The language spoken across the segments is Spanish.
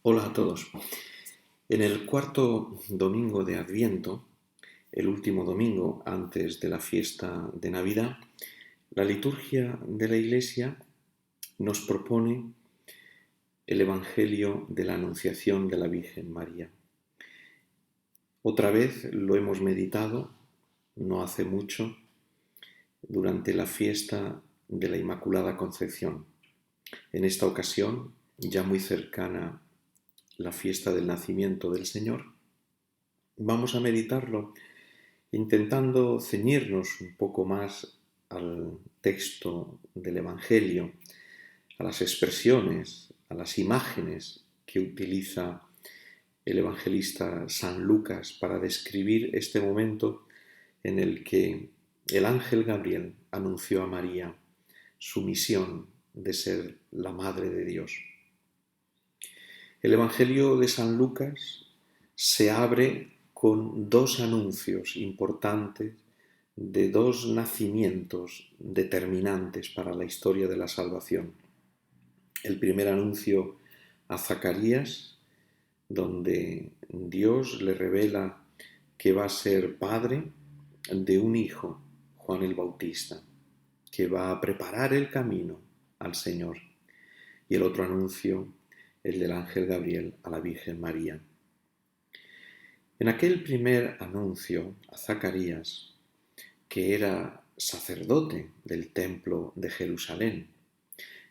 Hola a todos. En el cuarto domingo de Adviento, el último domingo antes de la fiesta de Navidad, la liturgia de la Iglesia nos propone el Evangelio de la Anunciación de la Virgen María. Otra vez lo hemos meditado, no hace mucho, durante la fiesta de la Inmaculada Concepción. En esta ocasión, ya muy cercana la fiesta del nacimiento del Señor, vamos a meditarlo intentando ceñirnos un poco más al texto del Evangelio, a las expresiones, a las imágenes que utiliza el evangelista San Lucas para describir este momento en el que el ángel Gabriel anunció a María su misión de ser la Madre de Dios. El Evangelio de San Lucas se abre con dos anuncios importantes de dos nacimientos determinantes para la historia de la salvación. El primer anuncio a Zacarías, donde Dios le revela que va a ser padre de un hijo, Juan el Bautista, que va a preparar el camino al Señor. Y el otro anuncio, el del ángel Gabriel a la Virgen María. En aquel primer anuncio a Zacarías, que era sacerdote del templo de Jerusalén,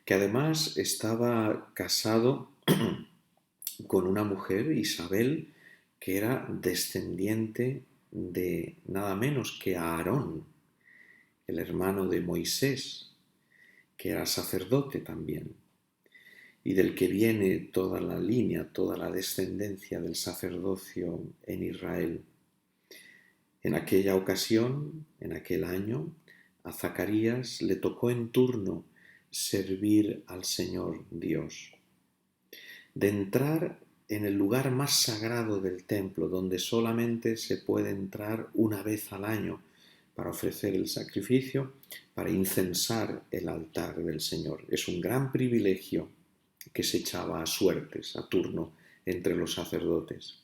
que además estaba casado con una mujer, Isabel, que era descendiente de nada menos que Aarón, el hermano de Moisés, que era sacerdote también, y del que viene toda la línea, toda la descendencia del sacerdocio en Israel. En aquella ocasión, en aquel año, a Zacarías le tocó en turno servir al Señor Dios, de entrar en el lugar más sagrado del templo, donde solamente se puede entrar una vez al año para ofrecer el sacrificio, para incensar el altar del Señor. Es un gran privilegio que se echaba a suertes, a turno, entre los sacerdotes.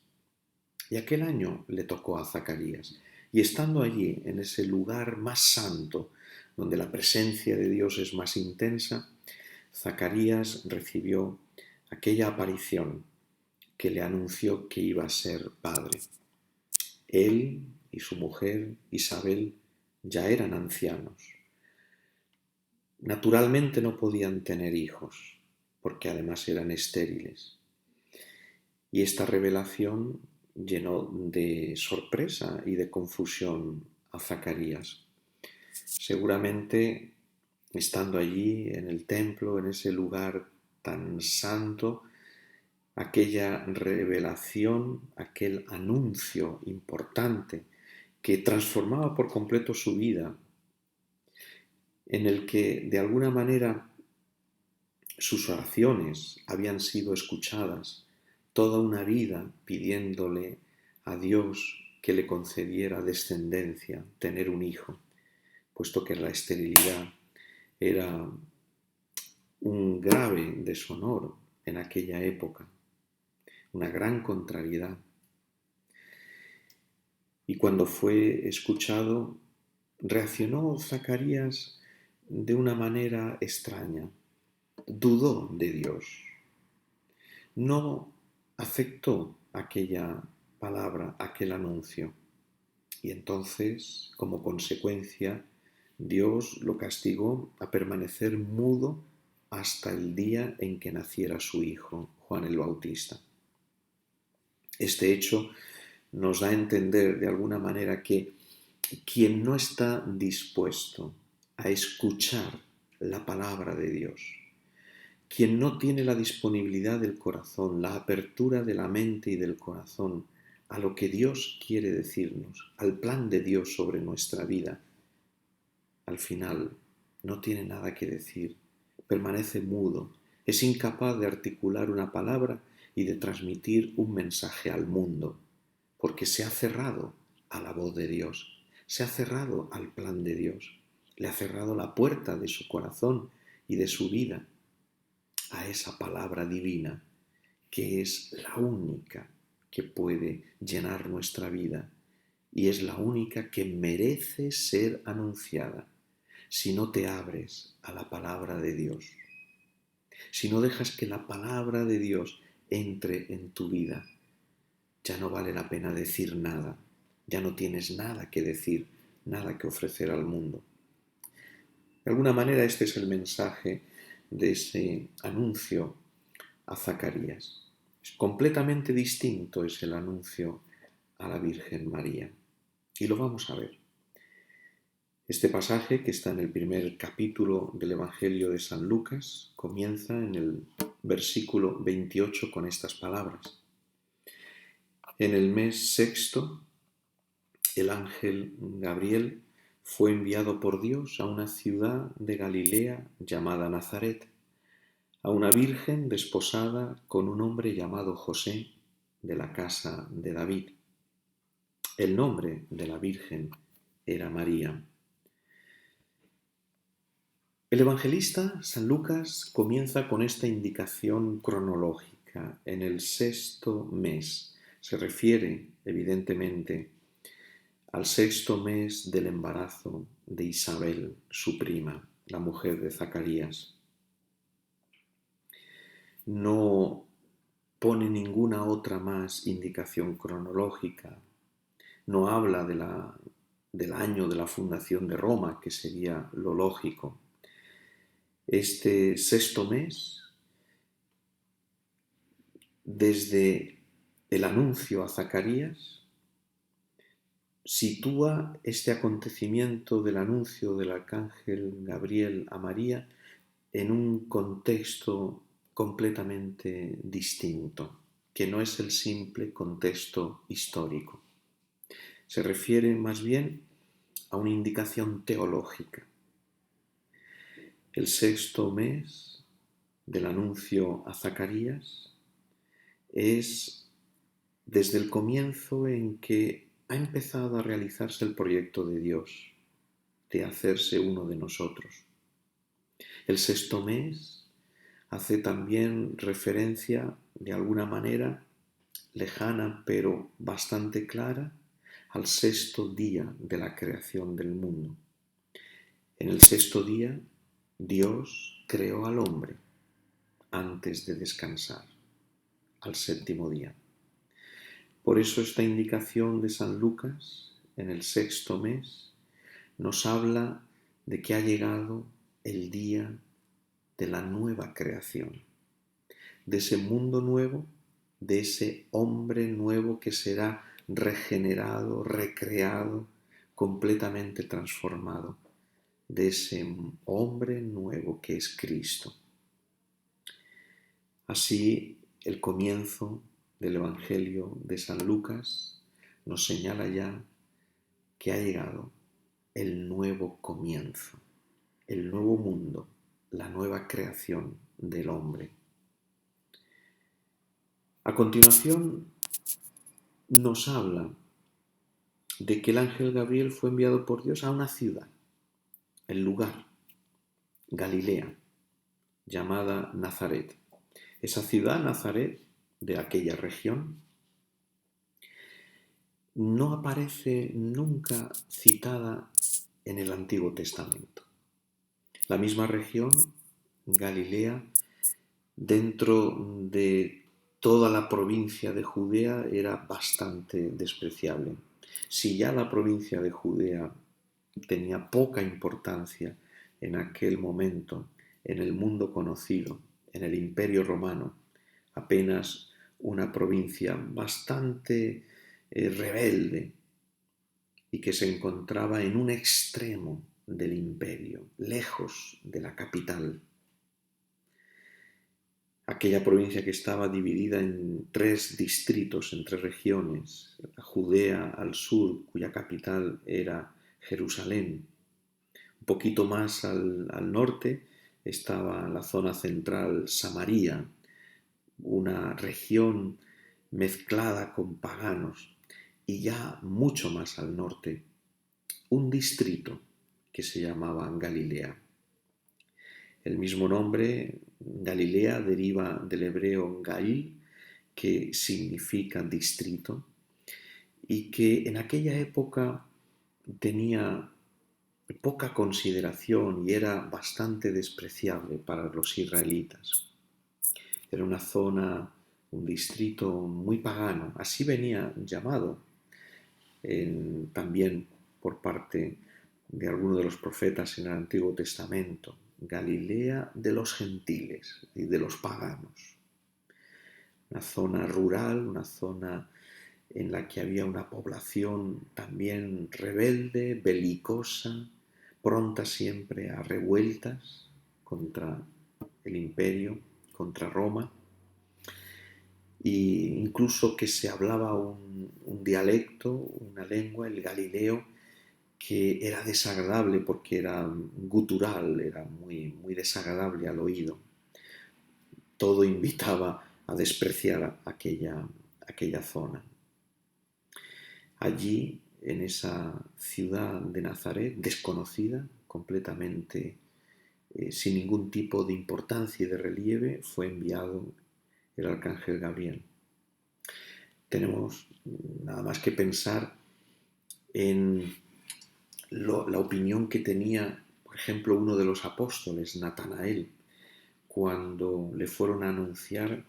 Y aquel año le tocó a Zacarías. Y estando allí, en ese lugar más santo, donde la presencia de Dios es más intensa, Zacarías recibió aquella aparición que le anunció que iba a ser padre. Él y su mujer, Isabel, ya eran ancianos. Naturalmente no podían tener hijos, porque además eran estériles. Y esta revelación llenó de sorpresa y de confusión a Zacarías. Seguramente, estando allí en el templo, en ese lugar tan santo, aquella revelación, aquel anuncio importante que transformaba por completo su vida, en el que de alguna manera sus oraciones habían sido escuchadas, toda una vida pidiéndole a Dios que le concediera descendencia, tener un hijo, puesto que la esterilidad era un grave deshonor en aquella época, una gran contrariedad. Y cuando fue escuchado, reaccionó Zacarías de una manera extraña, dudó de Dios, no aceptó aquella palabra, aquel anuncio. Y entonces, como consecuencia, Dios lo castigó a permanecer mudo hasta el día en que naciera su hijo, Juan el Bautista. Este hecho nos da a entender de alguna manera que quien no está dispuesto a escuchar la palabra de Dios, quien no tiene la disponibilidad del corazón, la apertura de la mente y del corazón a lo que Dios quiere decirnos, al plan de Dios sobre nuestra vida, al final no tiene nada que decir, permanece mudo, es incapaz de articular una palabra y de transmitir un mensaje al mundo, porque se ha cerrado a la voz de Dios, se ha cerrado al plan de Dios, le ha cerrado la puerta de su corazón y de su vida a esa palabra divina que es la única que puede llenar nuestra vida y es la única que merece ser anunciada si no te abres a la palabra de Dios, si no dejas que la palabra de Dios entre en tu vida. Ya no vale la pena decir nada, ya no tienes nada que decir, nada que ofrecer al mundo. De alguna manera este es el mensaje de ese anuncio a Zacarías. Completamente distinto es el anuncio a la Virgen María. Y lo vamos a ver. Este pasaje, que está en el primer capítulo del Evangelio de San Lucas, comienza en el versículo 28 con estas palabras. En el mes sexto, el ángel Gabriel fue enviado por Dios a una ciudad de Galilea llamada Nazaret, a una virgen desposada con un hombre llamado José, de la casa de David. El nombre de la virgen era María. El evangelista San Lucas comienza con esta indicación cronológica. En el sexto mes se refiere, evidentemente, al sexto mes del embarazo de Isabel, su prima, la mujer de Zacarías. No pone ninguna otra más indicación cronológica. No habla del año de la fundación de Roma, que sería lo lógico. Este sexto mes, desde el anuncio a Zacarías, sitúa este acontecimiento del anuncio del arcángel Gabriel a María en un contexto completamente distinto, que no es el simple contexto histórico. Se refiere más bien a una indicación teológica. El sexto mes del anuncio a Zacarías es desde el comienzo en que ha empezado a realizarse el proyecto de Dios, de hacerse uno de nosotros. El sexto mes hace también referencia, de alguna manera lejana pero bastante clara, al sexto día de la creación del mundo. En el sexto día, Dios creó al hombre antes de descansar, al séptimo día. Por eso esta indicación de San Lucas, en el sexto mes, nos habla de que ha llegado el día de la nueva creación, de ese mundo nuevo, de ese hombre nuevo que será regenerado, recreado, completamente transformado, de ese hombre nuevo que es Cristo. Así, el comienzo del Evangelio de San Lucas nos señala ya que ha llegado el nuevo comienzo, el nuevo mundo, la nueva creación del hombre. A continuación nos habla de que el ángel Gabriel fue enviado por Dios a una ciudad, el lugar, Galilea, llamada Nazaret. Esa ciudad, Nazaret, de aquella región, no aparece nunca citada en el Antiguo Testamento. La misma región, Galilea, dentro de toda la provincia de Judea era bastante despreciable. Si ya la provincia de Judea tenía poca importancia en aquel momento, en el mundo conocido, en el Imperio Romano, apenas una provincia bastante rebelde y que se encontraba en un extremo del imperio, lejos de la capital. Aquella provincia que estaba dividida en 3 distritos, en 3 regiones, la Judea al sur, cuya capital era Jerusalén. Un poquito más al norte estaba la zona central, Samaria, una región mezclada con paganos, y ya mucho más al norte, un distrito que se llamaba Galilea. El mismo nombre, Galilea, deriva del hebreo Galil, que significa distrito, y que en aquella época tenía poca consideración y era bastante despreciable para los israelitas. Era una zona, un distrito muy pagano, así venía llamado también por parte de algunos de los profetas en el Antiguo Testamento, Galilea de los gentiles y de los paganos. Una zona rural, una zona en la que había una población también rebelde, belicosa, pronta siempre a revueltas contra el imperio, contra Roma, e incluso que se hablaba un dialecto, una lengua, el galileo, que era desagradable porque era gutural, era muy, muy desagradable al oído. Todo invitaba a despreciar aquella zona. Allí, en esa ciudad de Nazaret, desconocida, completamente sin ningún tipo de importancia y de relieve, fue enviado el arcángel Gabriel. Tenemos nada más que pensar en la opinión que tenía, por ejemplo, uno de los apóstoles, Natanael, cuando le fueron a anunciar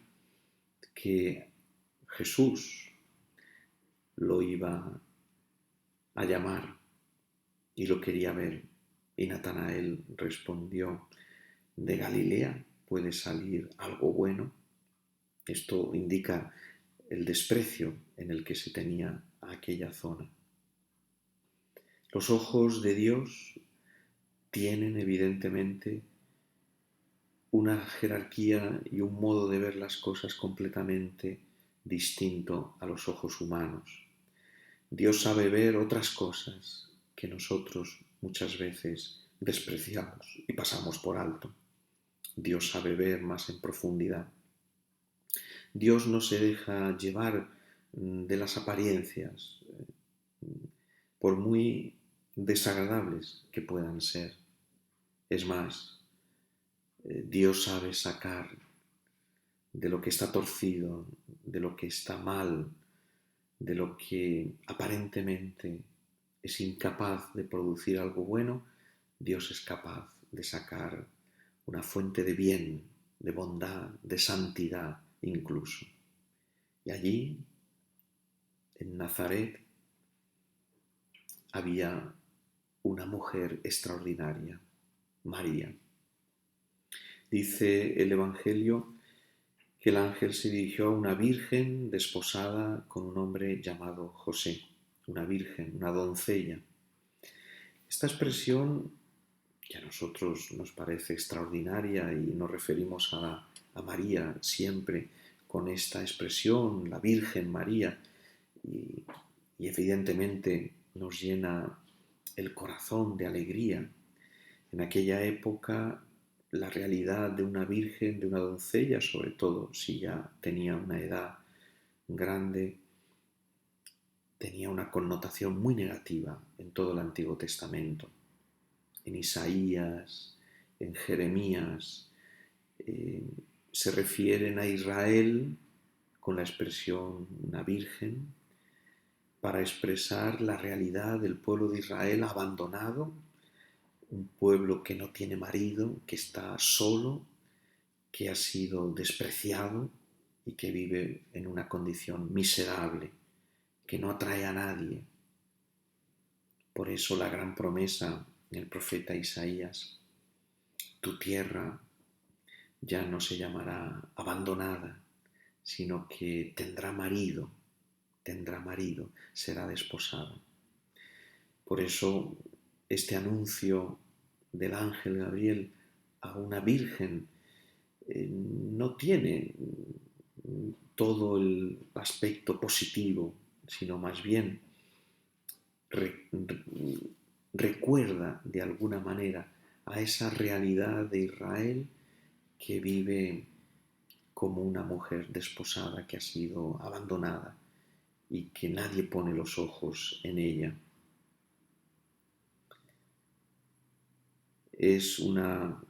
que Jesús lo iba a llamar y lo quería ver. Y Natanael respondió: ¿de Galilea puede salir algo bueno? Esto indica el desprecio en el que se tenía a aquella zona. Los ojos de Dios tienen evidentemente una jerarquía y un modo de ver las cosas completamente distinto a los ojos humanos. Dios sabe ver otras cosas que nosotros muchas veces despreciamos y pasamos por alto. Dios sabe ver más en profundidad. Dios no se deja llevar de las apariencias, por muy desagradables que puedan ser. Es más, Dios sabe sacar de lo que está torcido, de lo que está mal, de lo que aparentemente es incapaz de producir algo bueno. Dios es capaz de sacar una fuente de bien, de bondad, de santidad incluso. Y allí, en Nazaret, había una mujer extraordinaria, María. Dice el Evangelio que el ángel se dirigió a una virgen desposada con un hombre llamado José, una virgen, una doncella. Esta expresión, que a nosotros nos parece extraordinaria y nos referimos a María siempre con esta expresión, la Virgen María, y evidentemente nos llena el corazón de alegría. En aquella época, la realidad de una virgen, de una doncella, sobre todo si ya tenía una edad grande, tenía una connotación muy negativa en todo el Antiguo Testamento. En Isaías, en Jeremías, se refieren a Israel con la expresión una virgen para expresar la realidad del pueblo de Israel abandonado, un pueblo que no tiene marido, que está solo, que ha sido despreciado y que vive en una condición miserable, que no atrae a nadie. Por eso la gran promesa del profeta Isaías: tu tierra ya no se llamará abandonada, sino que tendrá marido, será desposada. Por eso este anuncio del ángel Gabriel a una virgen no tiene todo el aspecto positivo, sino más bien recuerda de alguna manera a esa realidad de Israel que vive como una mujer desposada que ha sido abandonada y que nadie pone los ojos en ella. Es una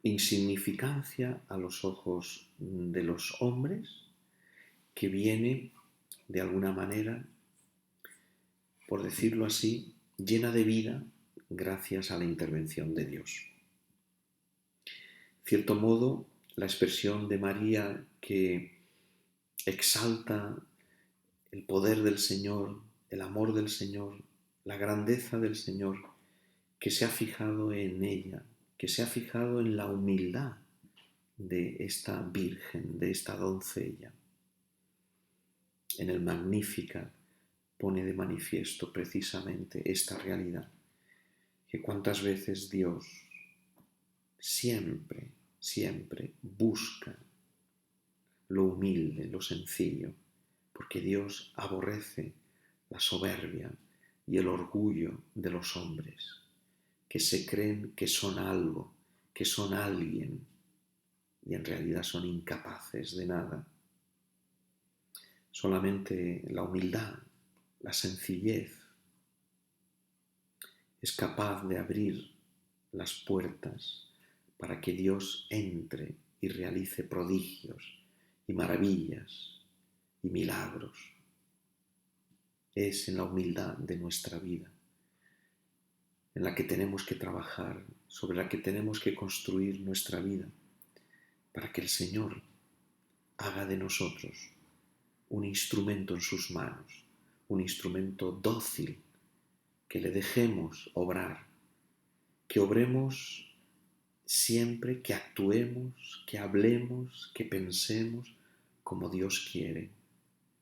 insignificancia a los ojos de los hombres, que viene de alguna manera, por decirlo así, llena de vida gracias a la intervención de Dios. En cierto modo, la expresión de María que exalta el poder del Señor, el amor del Señor, la grandeza del Señor, que se ha fijado en ella, que se ha fijado en la humildad de esta Virgen, de esta doncella. En el Magnificat pone de manifiesto precisamente esta realidad, que cuántas veces Dios siempre, siempre busca lo humilde, lo sencillo, porque Dios aborrece la soberbia y el orgullo de los hombres, que se creen que son algo, que son alguien, y en realidad son incapaces de nada. Solamente la humildad, la sencillez, es capaz de abrir las puertas para que Dios entre y realice prodigios y maravillas y milagros. Es en la humildad de nuestra vida en la que tenemos que trabajar, sobre la que tenemos que construir nuestra vida, para que el Señor haga de nosotros un instrumento en sus manos, un instrumento dócil, que le dejemos obrar, que obremos siempre, que actuemos, que hablemos, que pensemos como Dios quiere,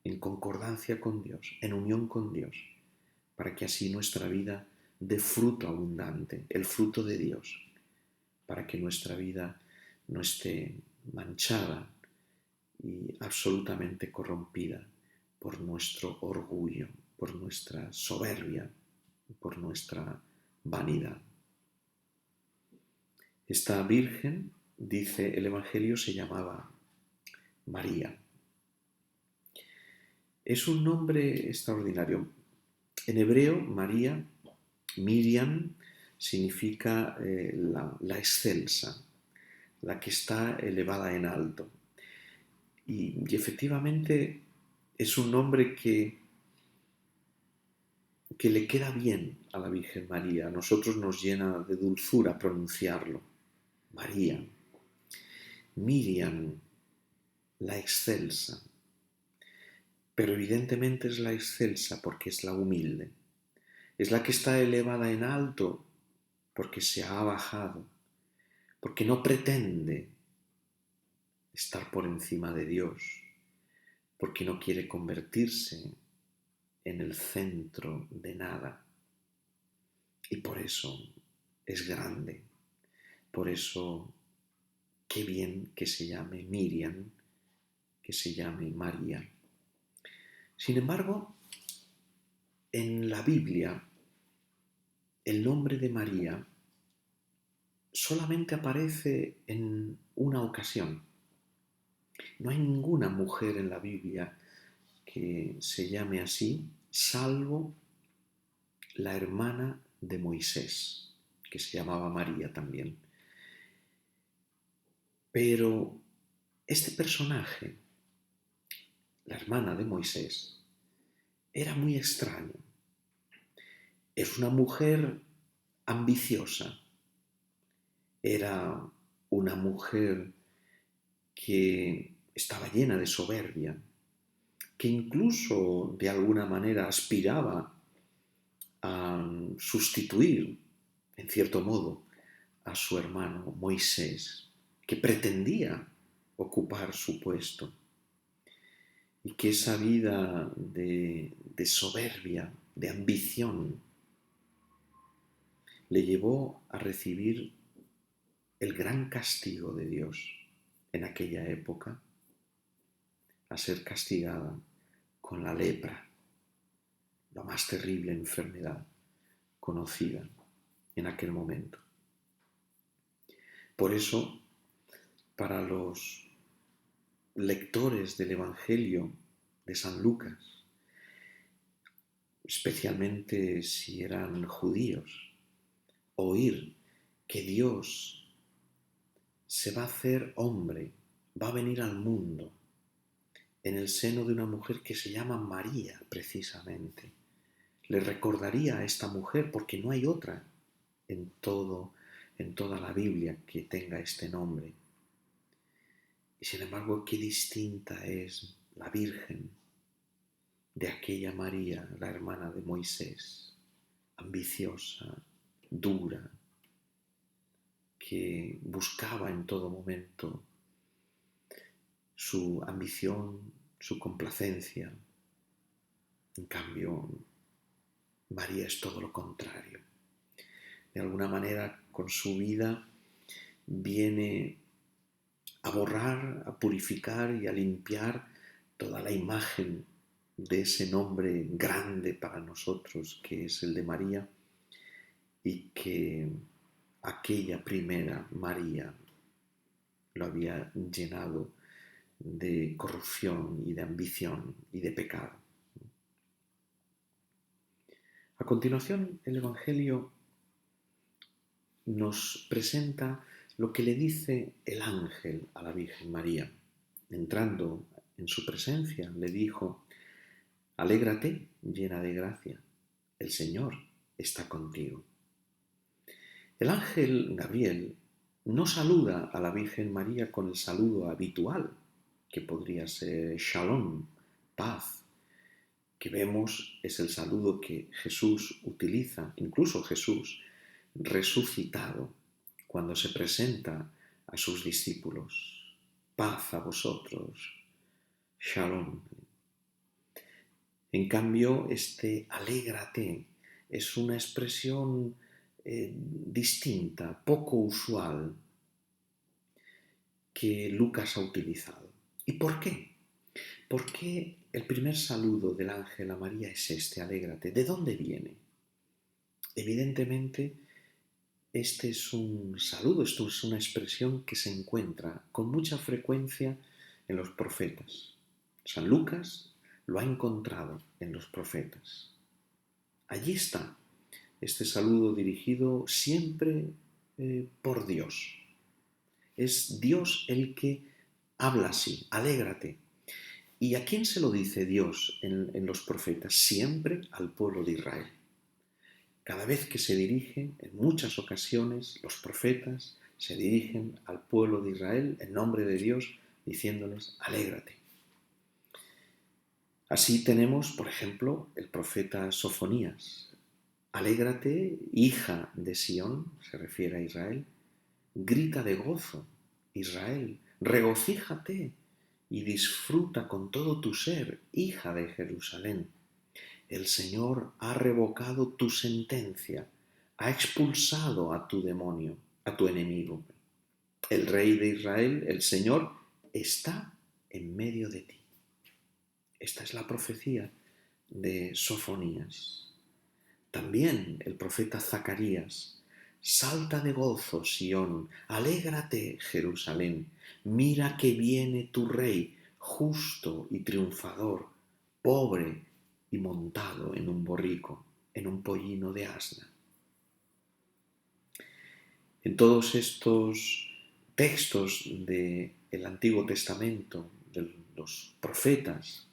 en concordancia con Dios, en unión con Dios, para que así nuestra vida dé fruto abundante, el fruto de Dios, para que nuestra vida no esté manchada y absolutamente corrompida por nuestro orgullo, por nuestra soberbia, por nuestra vanidad. Esta Virgen, dice el Evangelio, se llamaba María. Es un nombre extraordinario. En hebreo, María, Miriam, significa la excelsa, la que está elevada en alto. Y efectivamente es un nombre que le queda bien a la Virgen María. A nosotros nos llena de dulzura pronunciarlo. María. Miriam, la excelsa. Pero evidentemente es la excelsa porque es la humilde. Es la que está elevada en alto porque se ha bajado, porque no pretende estar por encima de Dios, porque no quiere convertirse en el centro de nada. Y por eso es grande. Por eso, qué bien que se llame Miriam, que se llame María. Sin embargo, en la Biblia, el nombre de María solamente aparece en una ocasión. No hay ninguna mujer en la Biblia que se llame así, salvo la hermana de Moisés, que se llamaba María también. Pero este personaje, la hermana de Moisés, era muy extraño. Es una mujer ambiciosa, era una mujer que estaba llena de soberbia, que incluso de alguna manera aspiraba a sustituir, en cierto modo, a su hermano Moisés, que pretendía ocupar su puesto, y que esa vida de soberbia, de ambición, le llevó a recibir el gran castigo de Dios en aquella época, a ser castigada con la lepra, la más terrible enfermedad conocida en aquel momento. Por eso, para los lectores del Evangelio de San Lucas, especialmente si eran judíos, oír que Dios se va a hacer hombre, va a venir al mundo en el seno de una mujer que se llama María, precisamente. Le recordaría a esta mujer porque no hay otra en toda la Biblia que tenga este nombre. Y sin embargo, qué distinta es la Virgen de aquella María, la hermana de Moisés, ambiciosa, dura, que buscaba en todo momento su ambición, su complacencia. En cambio, María es todo lo contrario. De alguna manera, con su vida viene a borrar, a purificar y a limpiar toda la imagen de ese nombre grande para nosotros que es el de María y que aquella primera María lo había llenado de corrupción y de ambición y de pecado. A continuación, el Evangelio nos presenta lo que le dice el ángel a la Virgen María. Entrando en su presencia, le dijo: alégrate, llena de gracia, el Señor está contigo. El ángel Gabriel no saluda a la Virgen María con el saludo habitual, que podría ser Shalom, paz, que vemos es el saludo que Jesús utiliza, incluso Jesús resucitado, cuando se presenta a sus discípulos. Paz a vosotros, Shalom. En cambio, este alégrate es una expresión distinta, poco usual, que Lucas ha utilizado. ¿Y por qué? ¿Por qué el primer saludo del ángel a María es este, alégrate? ¿De dónde viene? Evidentemente, este es un saludo, esto es una expresión que se encuentra con mucha frecuencia en los profetas. San Lucas lo ha encontrado en los profetas. Allí está este saludo dirigido siempre por Dios. Es Dios el que habla así, alégrate. ¿Y a quién se lo dice Dios en los profetas? Siempre al pueblo de Israel. Cada vez que se dirigen, en muchas ocasiones, los profetas se dirigen al pueblo de Israel en nombre de Dios, diciéndoles, alégrate. Así tenemos, por ejemplo, el profeta Sofonías. Alégrate, hija de Sión, se refiere a Israel. Grita de gozo, Israel. Regocíjate y disfruta con todo tu ser, hija de Jerusalén. El Señor ha revocado tu sentencia, ha expulsado a tu demonio, a tu enemigo. El Rey de Israel, el Señor, está en medio de ti. Esta es la profecía de Sofonías. También el profeta Zacarías: salta de gozo, Sión, alégrate, Jerusalén, mira que viene tu rey, justo y triunfador, pobre y montado en un borrico, en un pollino de asna. En todos estos textos del Antiguo Testamento, de los profetas,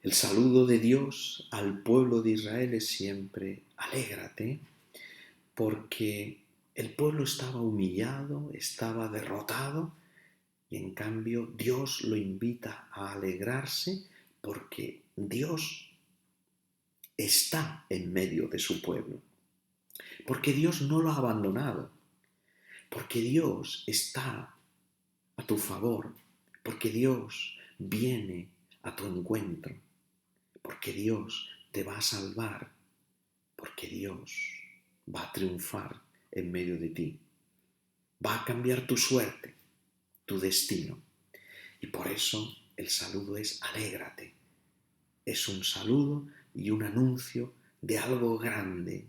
el saludo de Dios al pueblo de Israel es siempre alégrate, porque el pueblo estaba humillado, estaba derrotado, y en cambio Dios lo invita a alegrarse porque Dios está en medio de su pueblo, porque Dios no lo ha abandonado, porque Dios está a tu favor, porque Dios viene a tu encuentro, porque Dios te va a salvar, porque Dios va a triunfar en medio de ti, va a cambiar tu suerte, tu destino. Y por eso el saludo es alégrate. Es un saludo y un anuncio de algo grande,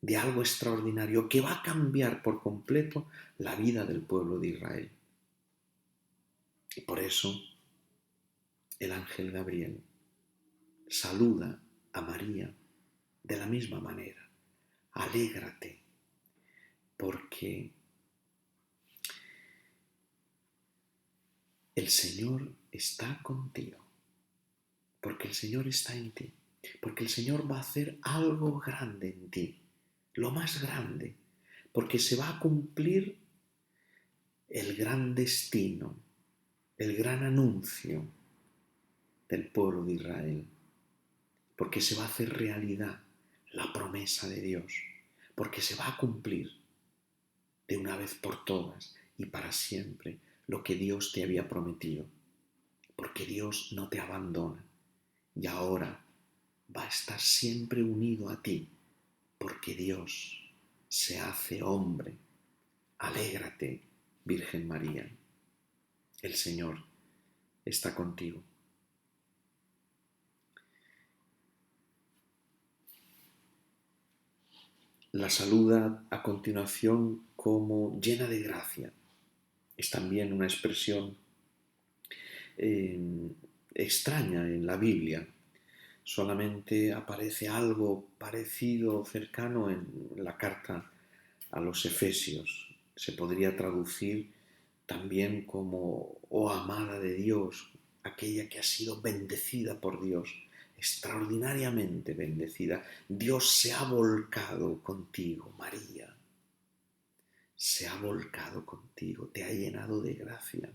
de algo extraordinario que va a cambiar por completo la vida del pueblo de Israel. Y por eso el ángel Gabriel saluda a María de la misma manera. Alégrate, porque el Señor está contigo, porque el Señor está en ti, porque el Señor va a hacer algo grande en ti, lo más grande, porque se va a cumplir el gran destino, el gran anuncio del pueblo de Israel, porque se va a hacer realidad la promesa de Dios, porque se va a cumplir de una vez por todas y para siempre lo que Dios te había prometido, porque Dios no te abandona y ahora va a estar siempre unido a ti, porque Dios se hace hombre. Alégrate, Virgen María, el Señor está contigo. La saluda a continuación como llena de gracia. Es también una expresión extraña en la Biblia. Solamente aparece algo parecido, cercano en la carta a los Efesios. Se podría traducir también como, oh amada de Dios, aquella que ha sido bendecida por Dios, extraordinariamente bendecida. Dios se ha volcado contigo, María. Se ha volcado contigo, te ha llenado de gracia.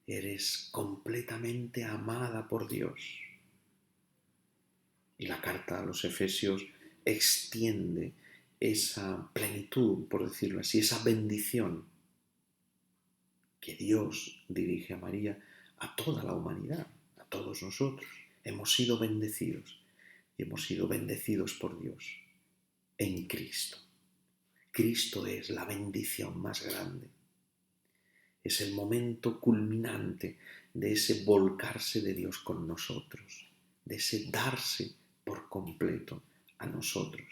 Eres completamente amada por Dios. Y la carta a los Efesios extiende esa plenitud, por decirlo así, esa bendición que Dios dirige a María a toda la humanidad, a todos nosotros. Hemos sido bendecidos y hemos sido bendecidos por Dios en Cristo. Cristo es la bendición más grande. Es el momento culminante de ese volcarse de Dios con nosotros, de ese darse por completo a nosotros.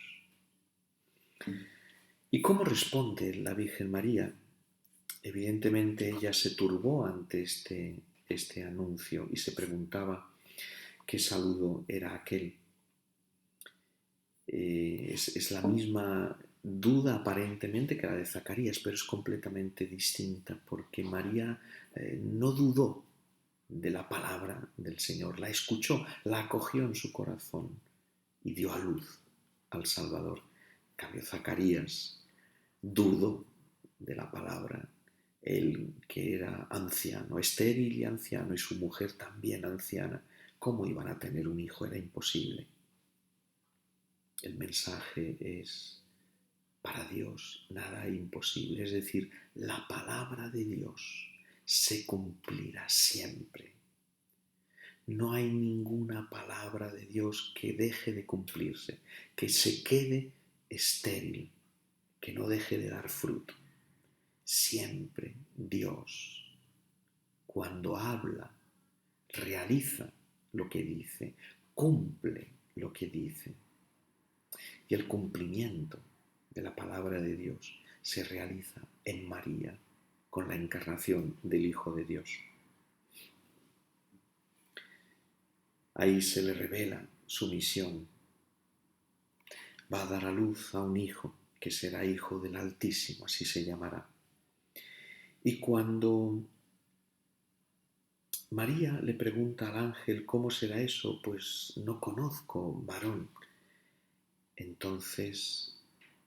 ¿Y cómo responde la Virgen María? Evidentemente ella se turbó ante este anuncio y se preguntaba qué saludo era aquel. Es la misma duda aparentemente que la de Zacarías, pero es completamente distinta porque María no dudó de la palabra del Señor, la escuchó, la acogió en su corazón y dio a luz al Salvador. En cambio, Zacarías dudó de la palabra, él que era anciano, estéril y anciano, y su mujer también anciana. ¿Cómo iban a tener un hijo? Era imposible. El mensaje es, para Dios nada es imposible, es decir, la palabra de Dios se cumplirá siempre. No hay ninguna palabra de Dios que deje de cumplirse, que se quede estéril, que no deje de dar fruto. Siempre Dios, cuando habla, realiza lo que dice, cumple lo que dice. Y el cumplimiento de la palabra de Dios se realiza en María con la encarnación del Hijo de Dios. Ahí se le revela su misión. Va a dar a luz a un hijo que será hijo del Altísimo, así se llamará. Y cuando María le pregunta al ángel cómo será eso, pues no conozco varón. Entonces,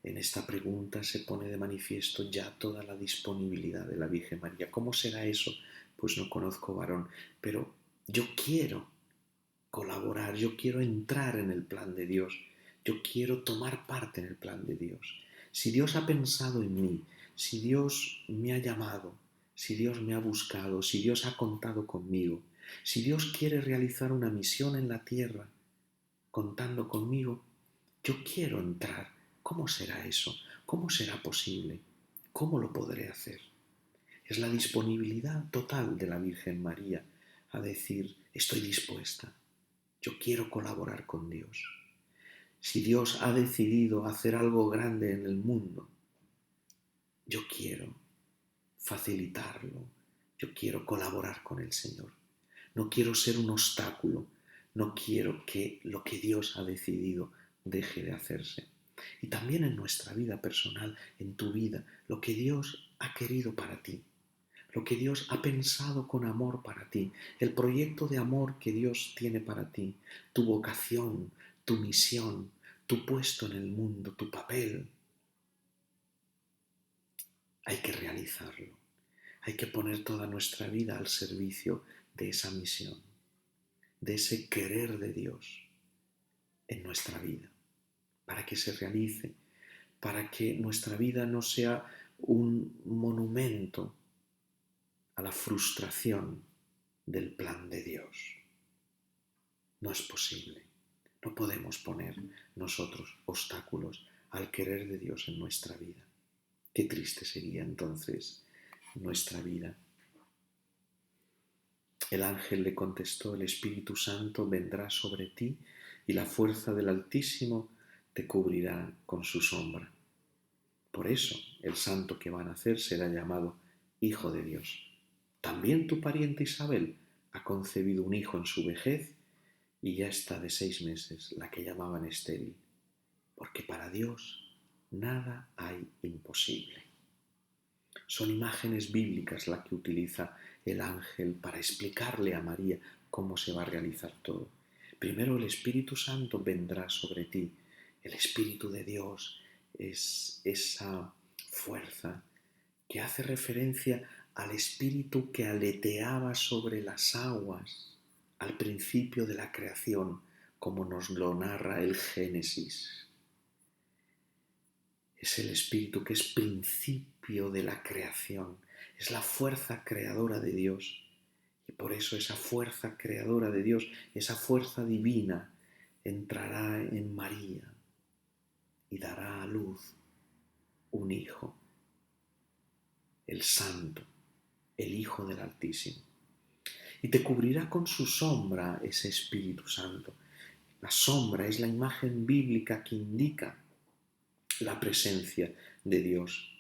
en esta pregunta se pone de manifiesto ya toda la disponibilidad de la Virgen María. ¿Cómo será eso? Pues no conozco varón, pero yo quiero colaborar, yo quiero entrar en el plan de Dios, yo quiero tomar parte en el plan de Dios. Si Dios ha pensado en mí, si Dios me ha llamado, si Dios me ha buscado, si Dios ha contado conmigo, si Dios quiere realizar una misión en la tierra contando conmigo, yo quiero entrar. ¿Cómo será eso? ¿Cómo será posible? ¿Cómo lo podré hacer? Es la disponibilidad total de la Virgen María a decir, estoy dispuesta, yo quiero colaborar con Dios. Si Dios ha decidido hacer algo grande en el mundo, yo quiero facilitarlo, yo quiero colaborar con el Señor. No quiero ser un obstáculo, no quiero que lo que Dios ha decidido deje de hacerse. Y también en nuestra vida personal, en tu vida, lo que Dios ha querido para ti, lo que Dios ha pensado con amor para ti, el proyecto de amor que Dios tiene para ti, tu vocación, tu misión, tu puesto en el mundo, tu papel. Hay que realizarlo. Hay que poner toda nuestra vida al servicio de esa misión, de ese querer de Dios en nuestra vida, para que se realice, para que nuestra vida no sea un monumento a la frustración del plan de Dios. No es posible. No podemos poner nosotros obstáculos al querer de Dios en nuestra vida. Qué triste sería entonces nuestra vida. El ángel le contestó: el Espíritu Santo vendrá sobre ti y la fuerza del Altísimo te cubrirá con su sombra. Por eso el santo que va a nacer será llamado Hijo de Dios. También tu pariente Isabel ha concebido un hijo en su vejez y ya está de 6 meses, la que llamaban estéril, porque para Dios nada hay imposible. Son imágenes bíblicas las que utiliza el ángel para explicarle a María cómo se va a realizar todo. Primero, el Espíritu Santo vendrá sobre ti. El Espíritu de Dios es esa fuerza que hace referencia al Espíritu que aleteaba sobre las aguas al principio de la creación, como nos lo narra el Génesis. Es el Espíritu que es principio de la creación, es la fuerza creadora de Dios. Y por eso esa fuerza creadora de Dios, esa fuerza divina, entrará en María y dará a luz un hijo, el Santo, el Hijo del Altísimo. Y te cubrirá con su sombra ese Espíritu Santo. La sombra es la imagen bíblica que indica la presencia de Dios.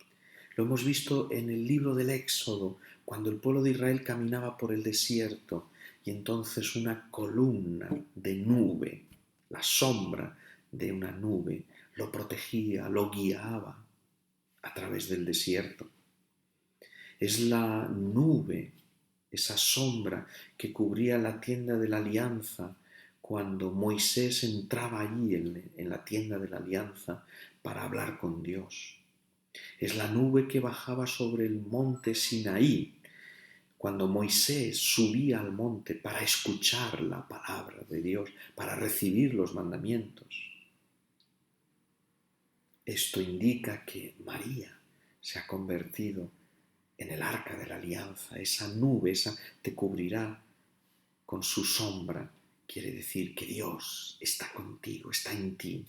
Lo hemos visto en el libro del Éxodo, cuando el pueblo de Israel caminaba por el desierto y entonces una columna de nube, la sombra de una nube, lo protegía, lo guiaba a través del desierto. Es la nube, esa sombra que cubría la tienda de la alianza cuando Moisés entraba allí en la tienda de la alianza para hablar con Dios. Es la nube que bajaba sobre el monte Sinaí cuando Moisés subía al monte para escuchar la palabra de Dios, para recibir los mandamientos. Esto indica que María se ha convertido en el arca de la alianza. Esa nube, esa te cubrirá con su sombra. Quiere decir que Dios está contigo, está en ti.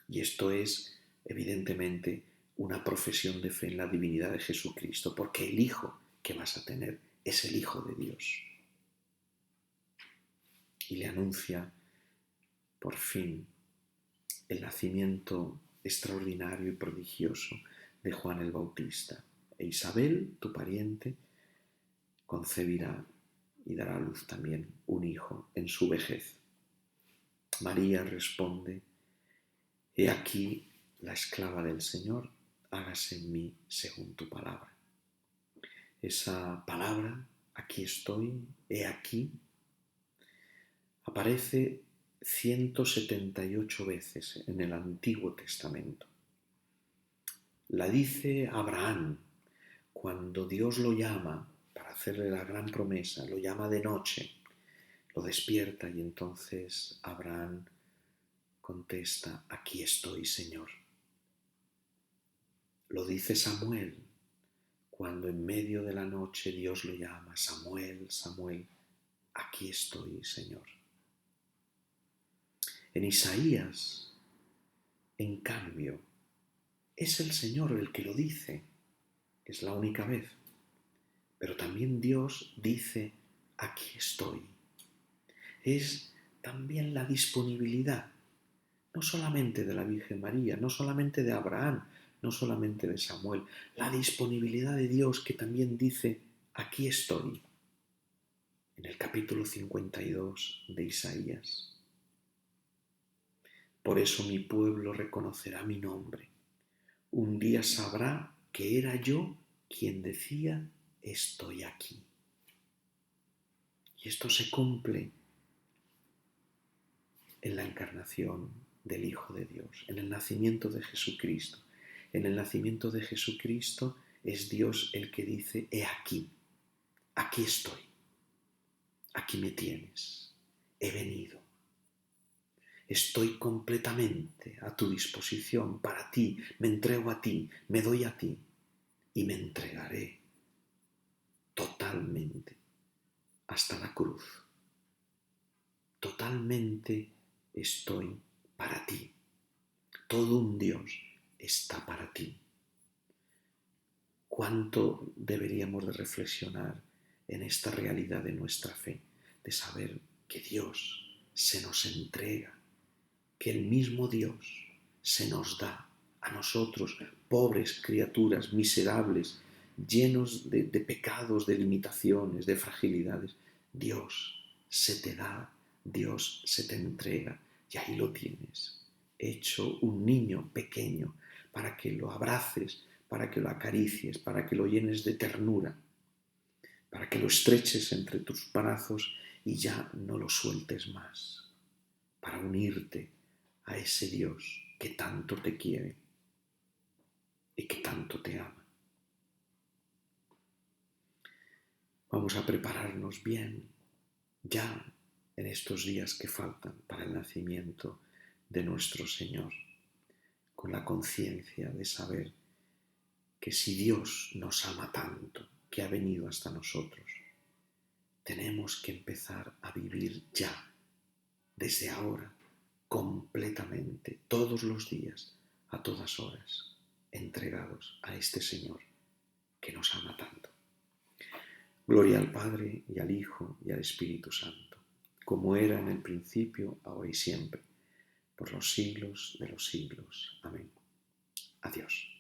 Y esto es, evidentemente, una profesión de fe en la divinidad de Jesucristo, porque el Hijo que vas a tener es el Hijo de Dios. Y le anuncia, por fin, el nacimiento extraordinario y prodigioso de Juan el Bautista. E Isabel, tu pariente, concebirá y dará a luz también un hijo en su vejez. María responde: he aquí la esclava del Señor, hágase en mí según tu palabra. Esa palabra, aquí estoy, he aquí, aparece 178 veces en el Antiguo Testamento. La dice Abraham cuando Dios lo llama para hacerle la gran promesa, lo llama de noche, lo despierta y entonces Abraham contesta: aquí estoy, Señor. Lo dice Samuel cuando en medio de la noche Dios lo llama: Samuel, Samuel, aquí estoy, Señor. En Isaías, en cambio, es el Señor el que lo dice, es la única vez. Pero también Dios dice: aquí estoy. Es también la disponibilidad, no solamente de la Virgen María, no solamente de Abraham, no solamente de Samuel, la disponibilidad de Dios que también dice: aquí estoy. En el capítulo 52 de Isaías. Por eso mi pueblo reconocerá mi nombre. Un día sabrá que era yo quien decía: estoy aquí. Y esto se cumple en la encarnación del Hijo de Dios, en el nacimiento de Jesucristo. En el nacimiento de Jesucristo es Dios el que dice, he aquí estoy, aquí me tienes, he venido. Estoy completamente a tu disposición para ti, me entrego a ti, me doy a ti y me entregaré totalmente hasta la cruz. Totalmente estoy para ti. Todo un Dios está para ti. ¿Cuánto deberíamos de reflexionar en esta realidad de nuestra fe? De saber que Dios se nos entrega, que el mismo Dios se nos da a nosotros, pobres criaturas miserables, llenos de pecados, de limitaciones, de fragilidades. Dios se te da, Dios se te entrega y ahí lo tienes, hecho un niño pequeño para que lo abraces, para que lo acaricies, para que lo llenes de ternura, para que lo estreches entre tus brazos y ya no lo sueltes más, para unirte a ese Dios que tanto te quiere y que tanto te ama. Vamos a prepararnos bien ya en estos días que faltan para el nacimiento de nuestro Señor, con la conciencia de saber que si Dios nos ama tanto, que ha venido hasta nosotros, tenemos que empezar a vivir ya, desde ahora, completamente, todos los días, a todas horas, entregados a este Señor que nos ama tanto. Gloria al Padre, y al Hijo, y al Espíritu Santo, como era en el principio, ahora y siempre, por los siglos de los siglos. Amén. Adiós.